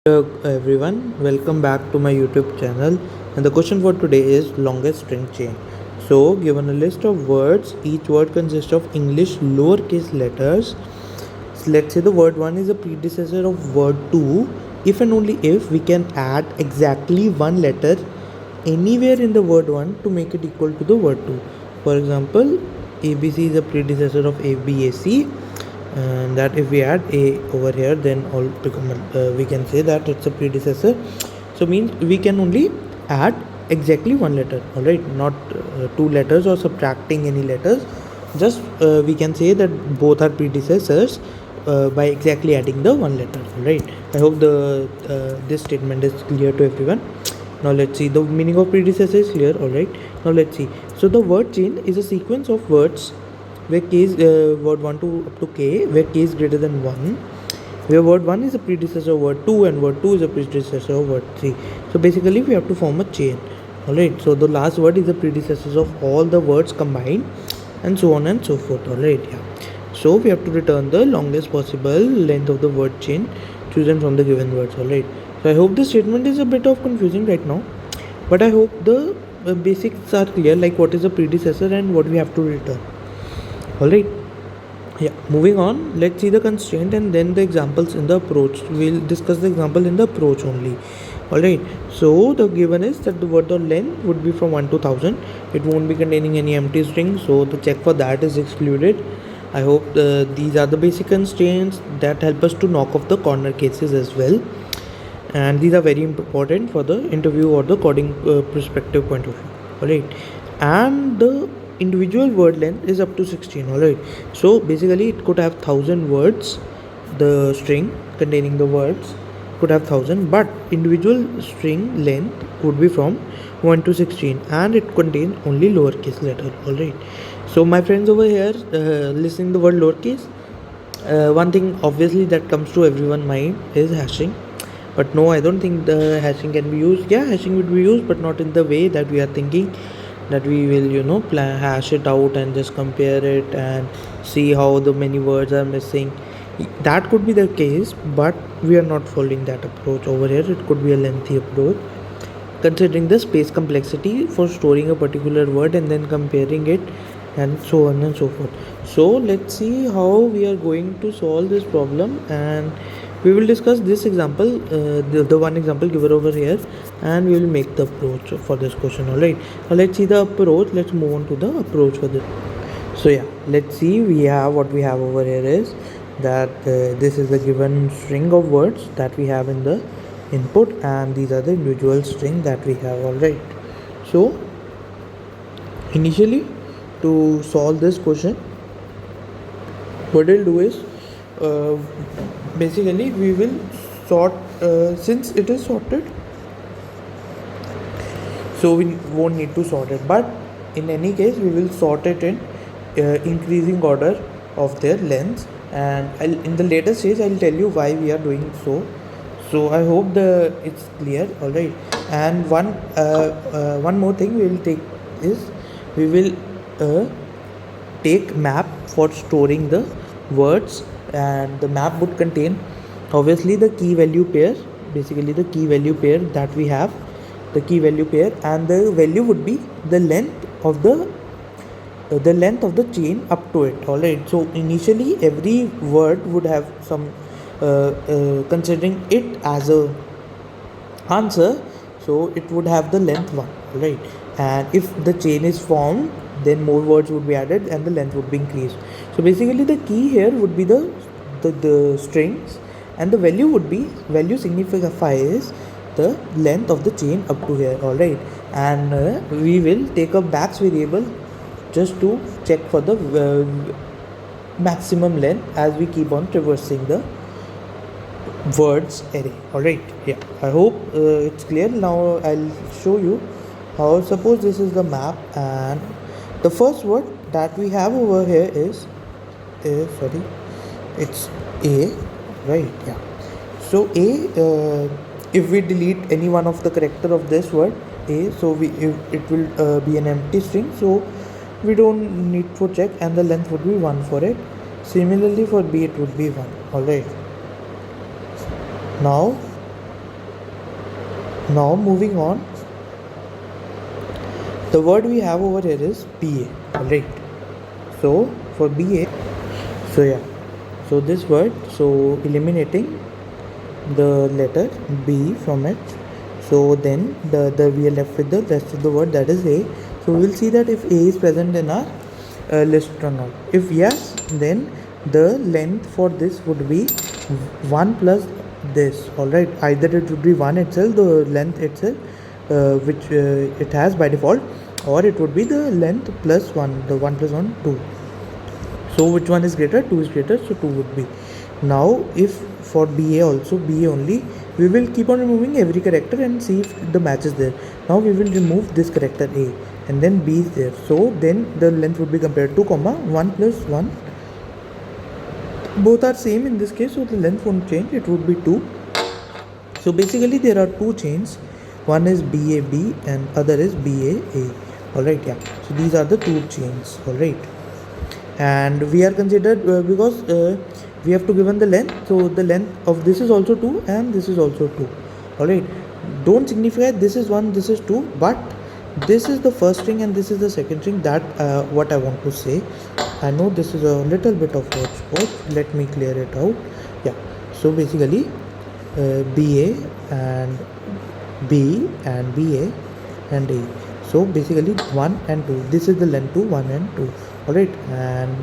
Hello everyone, welcome back to my YouTube channel. And the question for today is longest string chain. So, given a list of words, each word consists of English lowercase letters. So let's say the word 1 is a predecessor of word 2. If and only if we can add exactly one letter anywhere in the word 1 to make it equal to the word 2. For example, ABC is a predecessor of ABAC, and that if we add a over here, then all become we can say that it's a predecessor. So means we can only add exactly one letter, all right, not two letters or subtracting any letters. Just we can say that both are predecessors by exactly adding the one letter, all right. I hope the this statement is clear to everyone. Now let's see, the meaning of predecessor is clear, all right. Now let's see. So the word chain is a sequence of words where k is word 1 to up to k, where k is greater than 1, where word 1 is a predecessor of word 2 and word 2 is a predecessor of word 3. So basically we have to form a chain, alright. So the last word is the predecessors of all the words combined, and so on and so forth, alright. Yeah, so we have to return the longest possible length of the word chain chosen from the given words, alright. So I hope this statement is a bit of confusing right now, but I hope the basics are clear, like what is a predecessor and what we have to return, alright. Yeah, moving on, let's see the constraint and then the examples in the approach. We'll discuss the example in the approach only, alright. So the given is that the word or length would be from 1 to 1000. It won't be containing any empty string, so the check for that is excluded. I hope these are the basic constraints that help us to knock off the corner cases as well, and these are very important for the interview or the coding perspective point of view, alright. And the individual word length is up to 16, alright. So basically it could have 1000 words, the string containing the words could have 1000, but individual string length would be from 1 to 16 and it contains only lowercase letter, alright. So my friends over here listening the word lowercase, one thing obviously that comes to everyone's mind is hashing. But no, I don't think the hashing can be used. Yeah, hashing would be used, but not in the way that we are thinking, that we will plan, hash it out and just compare it and see how the many words are missing. That could be the case, but we are not following that approach over here. It could be a lengthy approach, considering the space complexity for storing a particular word and then comparing it, and so on and so forth. So let's see how we are going to solve this problem, and we will discuss this example, the one example given over here, and we will make the approach for this question, alright. Now let's see the approach. Let's move on to the approach for this. So yeah, let's see, we have what we have over here is that this is the given string of words that we have in the input, and these are the individual string that we have, alright. So initially, to solve this question, what we'll do is uh, basically we will sort, since it is sorted, so we won't need to sort it, but in any case we will sort it in increasing order of their lengths, and in the later stage I'll tell you why we are doing so. So I hope it's clear, all right. And one more thing we will take is we will take map for storing the words, and the map would contain obviously the key value pair, basically the key value pair that we have, the key value pair, and the value would be the length of the chain up to it, alright. So initially every word would have some considering it as a answer, so it would have the length 1, alright. And if the chain is formed, then more words would be added and the length would be increased. So basically the key here would be the strings, and the value would be, value signifies the length of the chain up to here, alright. And we will take a max variable just to check for the maximum length as we keep on traversing the words array, alright. Yeah, I hope it's clear. Now I'll show you how. Suppose this is the map, and the first word that we have over here is sorry, it's a, right? Yeah, so a, if we delete any one of the character of this word a, so it will be an empty string, so we don't need for check, and the length would be 1 for it. Similarly for b it would be 1, alright. Now Now moving on, the word we have over here is BA. Alright. So for BA, so yeah, so this word, so eliminating the letter B from it, so then the we are left with the rest of the word, that is A. So we will see that if A is present in our list or not. If yes, then the length for this would be 1 plus this. Alright, either it would be 1 itself, the length itself, which it has by default, or it would be the length plus 1, the 1 plus 1, 2. So which one is greater? 2 is greater, so 2 would be. Now if for BA also, BA only, we will keep on removing every character and see if the match is there. Now we will remove this character A and then B is there. So then the length would be compared to 1 plus 1. Both are same in this case, so the length won't change, it would be 2. So basically there are two chains. One is BAB and other is BAA. Alright, yeah. So these are the two chains. Alright. And we are considered because we have to given the length, so the length of this is also 2 and this is also 2. Alright, don't signify this is 1, this is 2, but this is the first string and this is the second string. That what I want to say. I know this is a little bit of hodgepodge, let me clear it out. Yeah, so basically BA and B and BA and A. So basically 1 and 2, this is the length to 1 and 2. Alright, and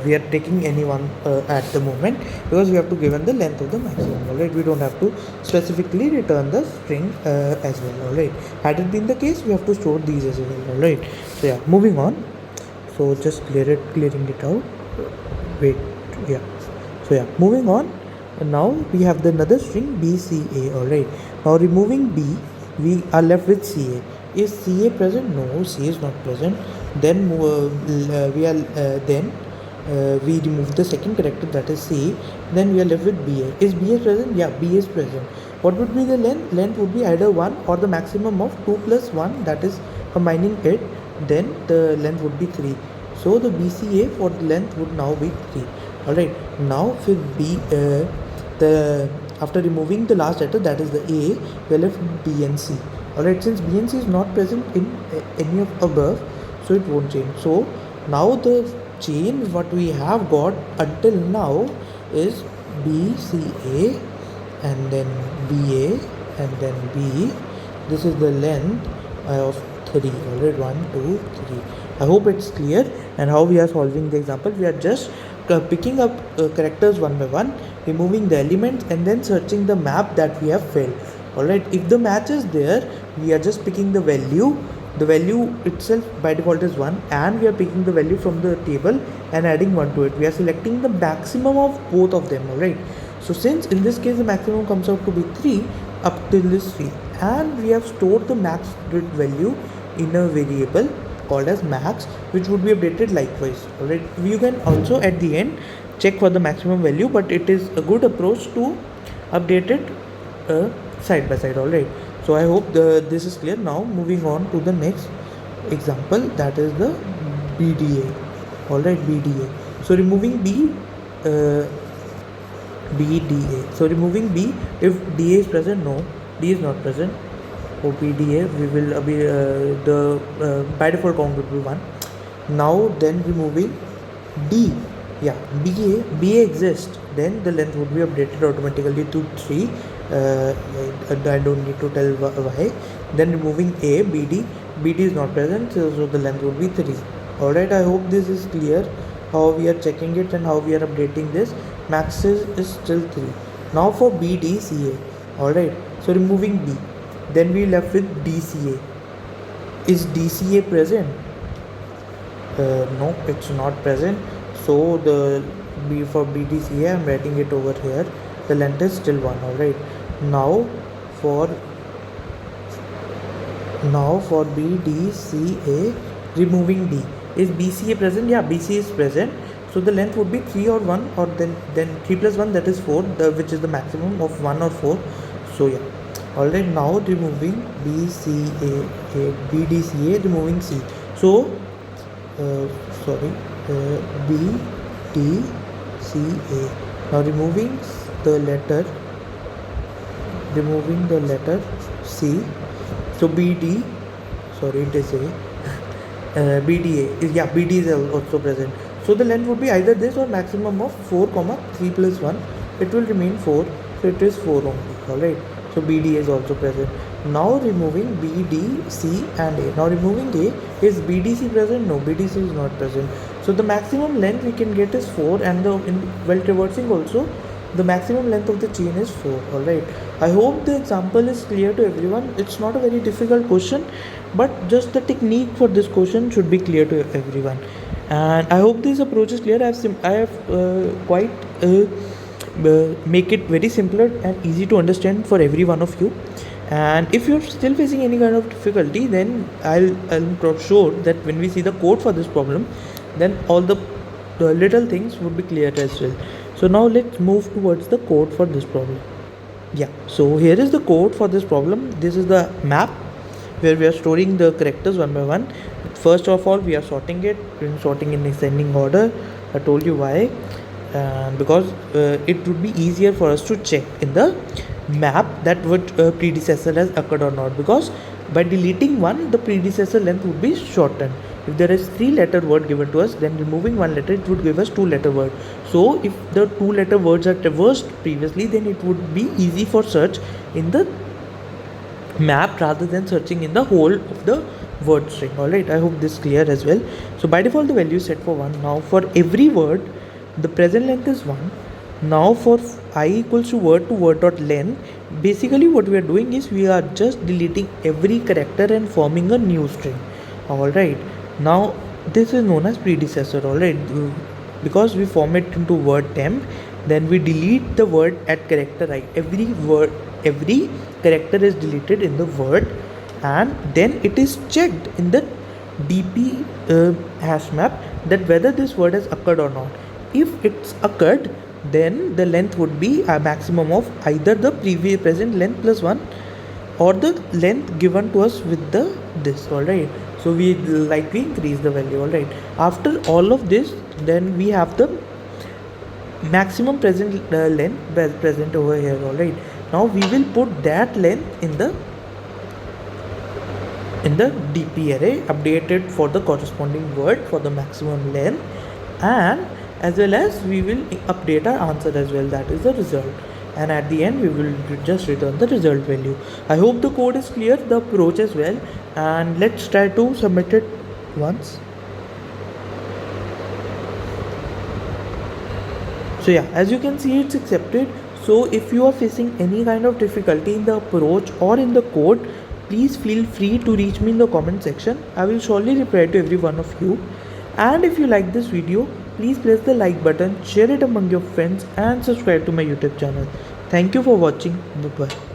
we are taking any one at the moment because we have to given the length of the maximum. Alright, we don't have to specifically return the string as well. Alright, had it been the case, we have to store these as well. Alright, so yeah, moving on. So just clearing it out. Wait, yeah. So yeah, moving on. Now we have the another string BCA. Alright, now removing B, we are left with CA. Is CA present? No, CA is not present. Then we remove the second character, that is C. Then we are left with BA. Is BA present? Yeah, BA is present. What would be the length? Length would be either 1 or the maximum of 2 plus 1, that is combining it. Then the length would be 3. So the BCA for the length would now be 3. Alright, now for B, after removing the last letter, that is the A, we are left with B and C. Alright, since B and C is not present in any of above, so it won't change. So now the chain what we have got until now is BCA and then BA and then B. This is the length of 3. Alright, 1, 2, 3. I hope it's clear. And how we are solving the example, we are just picking up characters one by one, removing the elements and then searching the map that we have filled. Alright, if the match is there, we are just picking the value. The value itself by default is 1 and we are picking the value from the table and adding 1 to it. We are selecting the maximum of both of them. Alright, so since in this case the maximum comes out to be 3 up till this 3, and we have stored the max value in a variable called as max, which would be updated likewise. Alright, you can also at the end check for the maximum value, but it is a good approach to update it side by side. Alright, so I hope this is clear. Now moving on to the next example, that is the BDA. Alright, BDA. So removing B, BDA. So removing B, if DA is present, no, D is not present. For BDA, we will be the by default count would be 1. Now then removing D, yeah, BA exists, then the length would be updated automatically to 3. I don't need to tell why. Then removing A, BD is not present, so the length would be 3. Alright, I hope this is clear how we are checking it and how we are updating this. Max is still 3. Now for BDCA. Alright, so removing B, then we left with DCA. Is DCA present? No, it's not present. So the B for BDCA, I'm writing it over here. The length is still 1. Alright, now for BDCA, removing D. Is BCA present? Yeah, BCA is present. So the length would be 3 or 1, or then 3 plus 1, that is 4, which is the maximum of 1 or 4. So yeah. Alright, now removing BDCA, removing C. So BDCA. Now removing the letter C. So BD, sorry it is A. BDA, yeah, BD is also present. So the length would be either this or maximum of 4 comma 3 plus 1. It will remain 4, so it is 4 only. Alright, so BD is also present. Now removing BD, C and A. Now removing A, is BDC present? No, BDC is not present. So the maximum length we can get is 4, and while traversing also, the maximum length of the chain is 4. Alright, I hope the example is clear to everyone. It's not a very difficult question, but just the technique for this question should be clear to everyone. And I hope this approach is clear. I have quite make it very simpler and easy to understand for every one of you. And if you're still facing any kind of difficulty, then I'm sure that when we see the code for this problem, then all the little things would be clear as well. So now let's move towards the code for this problem. Yeah, so here is the code for this problem. This is the map where we are storing the characters one by one. First of all, we are sorting it, sorting in ascending order. I told you why, because it would be easier for us to check in the map that what predecessor has occurred or not, because by deleting one, the predecessor length would be shortened. If there is 3-letter word given to us, then removing 1 letter, it would give us 2-letter word. So if the 2-letter words are traversed previously, then it would be easy for search in the map rather than searching in the whole of the word string. Alright, I hope this is clear as well. So by default the value is set for 1. Now for every word, the present length is 1. Now for I equals to word dot length, basically what we are doing is we are just deleting every character and forming a new string. Alright, now this is known as predecessor. Alright, because we form it into word temp, then we delete the word at character I. Every character is deleted in the word, and then it is checked in the DP hash map that whether this word has occurred or not. If it's occurred, then the length would be a maximum of either the previous present length plus 1 or the length given to us with the this. Alright, so we increase the value. Alright, after all of this, then we have the maximum present length present over here. Alright, now we will put that length in the DP array, updated for the corresponding word for the maximum length, and as well as we will update our answer as well, that is the result, and at the end we will just return the result value. I hope the code is clear, the approach as well, and let's try to submit it once. So yeah, as you can see, it's accepted. So if you are facing any kind of difficulty in the approach or in the code, please feel free to reach me in the comment section. I will surely reply to every one of you. And if you like this video, please press the like button, share it among your friends, and subscribe to my YouTube channel. Thank you for watching. Bye bye.